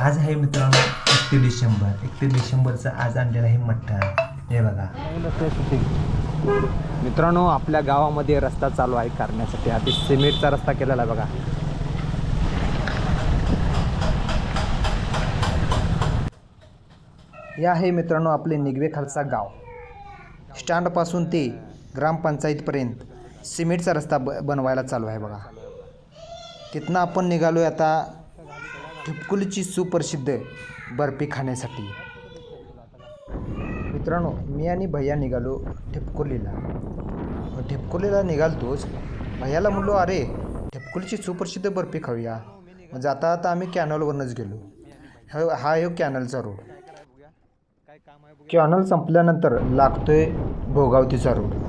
आज आहे मित्रांनो 31 डिसेंबरचं आज आणलेलं आहे मठ्ठा. हे बघा मित्रांनो, आपल्या गावामध्ये रस्ता चालू आहे करण्यासाठी. आधी सिमेंटचा रस्ता केलेला आहे बघा. हे आहे मित्रांनो आपले निगवे खालचा गाव. स्टँडपासून ते ग्रामपंचायतपर्यंत सिमेंटचा रस्ता बनवायला चालू आहे बघा. तिथनं आपण निघालो आहे आता ठिपकुलीची सुप्रसिद्ध बर्फी खाण्यासाठी. मित्रांनो, मी आणि भैया निघालो ठिपकुलीला निघालतोच भैयाला म्हणलो, अरे ठिपकुलीची सुप्रसिद्ध बर्फी खाऊया. मग जाता आता आम्ही कॅनलवरूनच गेलो. हा कॅनलचा रोड. कॅनल संपल्यानंतर लागतोय भोगावतीचा रोड.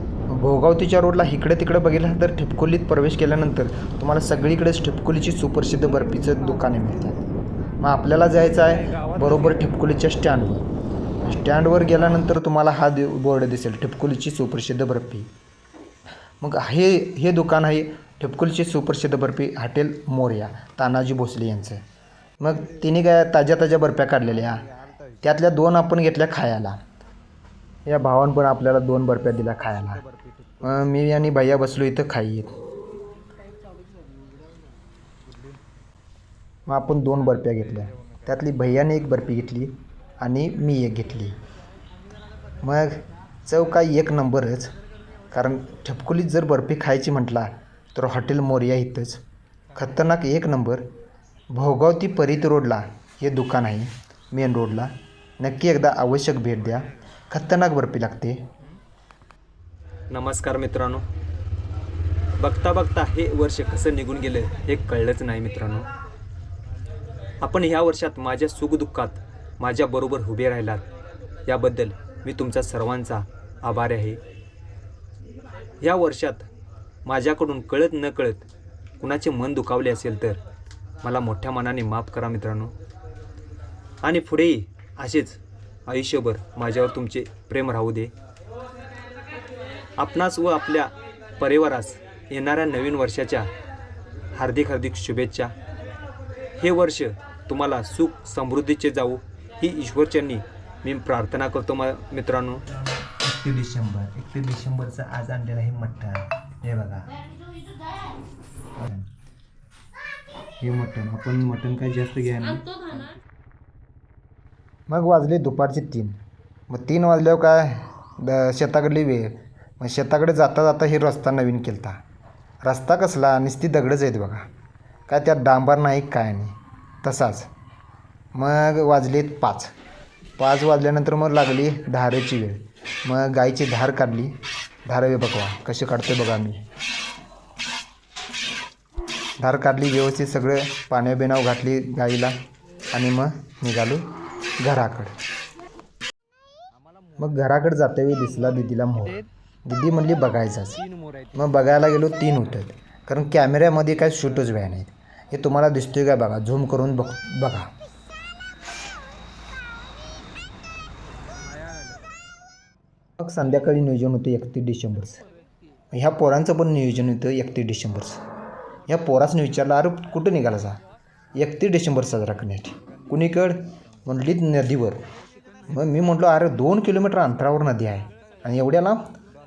भोगावतीच्या रोडला इकडे तिकडे बघितलं तर ठिपकुलीत प्रवेश केल्यानंतर तुम्हाला सगळीकडेच ठिपकुलीची सुप्रसिद्ध बर्फीचं दुकाने मिळतात. मग आपल्याला जायचं आहे बरोबर ठिपकुलीच्या स्टँडवर गेल्यानंतर तुम्हाला हा बोर्ड दिसेल, ठिपकुलीची सुप्रसिद्ध बर्फी. मग हे दुकान आहे ठिपकुलीची सुप्रसिद्ध बर्फी हॉटेल मोरया, तानाजी भोसले यांचं. मग तिने काय ताज्या बर्फ्या काढलेल्या, त्यातल्या 2 आपण घेतल्या खायला. या भावानं पण आपल्याला 2 बर्फ्या दिल्या खायला. मी आणि भैया बसलो इथं खाईत. मग आपण 2 बर्फ्या घेतल्या, त्यातली भैयाने 1 बर्फी घेतली आणि मी 1 घेतली. मग चव काय 1 नंबरच. कारण ठिपकुलीत जर बर्फी खायची म्हटला तर हॉटेल मोरया इथंच खतरनाक 1 नंबर. भोगावती परित रोडला हे दुकान आहे, मेन रोडला. नक्की एकदा आवश्यक भेट द्या, खतरनाक बर्फी लागते. नमस्कार मित्रांनो, बघता हे वर्ष कसं निघून गेलं हे कळलंच नाही मित्रांनो. आपण ह्या वर्षात माझ्या सुखदुःखात माझ्याबरोबर उभे राहिलात याबद्दल मी तुमचा सर्वांचा आभारी आहे. या वर्षात माझ्याकडून कळत न कळत कुणाचे मन दुखावले असेल तर मला मोठ्या मनाने माफ करा मित्रांनो. आणि पुढेही असेच आयुष्यभर माझ्यावर तुमचे प्रेम राहू दे. आपणास व आपल्या परिवारास येणाऱ्या नवीन वर्षाच्या हार्दिक शुभेच्छा. हे वर्ष तुम्हाला सुख समृद्धीचे जाऊ ही ईश्वरचरणी मी प्रार्थना करतो मित्रांनो. 31 डिसेंबरचं आज आणलेलं आहे मठ्ठा. हे बघा हे मटण. आपण मटण काय जास्त घ्या ना. मग वाजले दुपारचे 3. मग 3 वाजल्यावर काय शेताकडली वेळ. मग शेताकडे जाता जाता हे रस्ता नवीन केलता. रस्ता कसला, नुसती दगडच आहेत बघा, काय त्यात डांबर नाही काय नाही तसाच. मग वाजलेत 5 वाजल्यानंतर मग लागली धारेची वेळ. मग गाईची धार काढली. धार बघा कशी काढते बघा मी. धार काढली व्यवस्थित, सगळं पाण्याबिनाव घातली गाईला आणि मग निघालो घराकडं. मग घराकडे जातावेळी दिसला दीदीला मोर. दीदी म्हणली बघायचाच. मग बघायला गेलो 3 होतात, कारण कॅमेऱ्यामध्ये काय शूटच व्हाय नाहीत. हे तुम्हाला दिसतोय काय बघा, झूम करून बघा. मग संध्याकाळी नियोजन होतं 31 डिसेंबरचं. ह्या पोरांचं पण नियोजन होतं 31 डिसेंबरचं. ह्या पोरासने विचारलं, अरे कुठं निघाला 31 डिसेंबर साजरा करण्यासाठी. कुणीकडं म्हणलीत नदीवर. मग मी म्हटलं, अरे 2 किलोमीटर अंतरावर नदी आहे आणि एवढ्या लांब.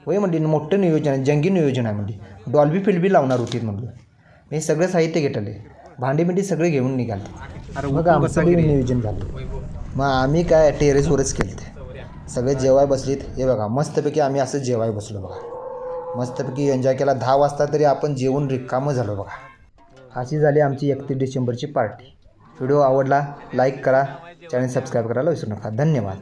होय म्हणली, मोठं नियोजन आहे, जंगी नियोजन आहे म्हणली. डॉल्बी फिल्बी लावणार होती म्हणलं. मी सगळं साहित्य घेतले, भांडी सगळे घेऊन निघाले. मग आमचं नियोजन झालं. मग आम्ही काय टेरेसवरच केलं ते. सगळे जेवाय बसलीत. हे बघा मस्तपैकी आम्ही असं जेवाय बसलो बघा. मस्तपैकी एन्जॉय केला. 10 वाजता तरी आपण जेवून रिकामं झालो बघा. अशी झाली आमची 31 डिसेंबरची पार्टी. व्हिडिओ आवडला लाईक करा, चॅनल सबस्क्राईब करायला विसरू नका. धन्यवाद.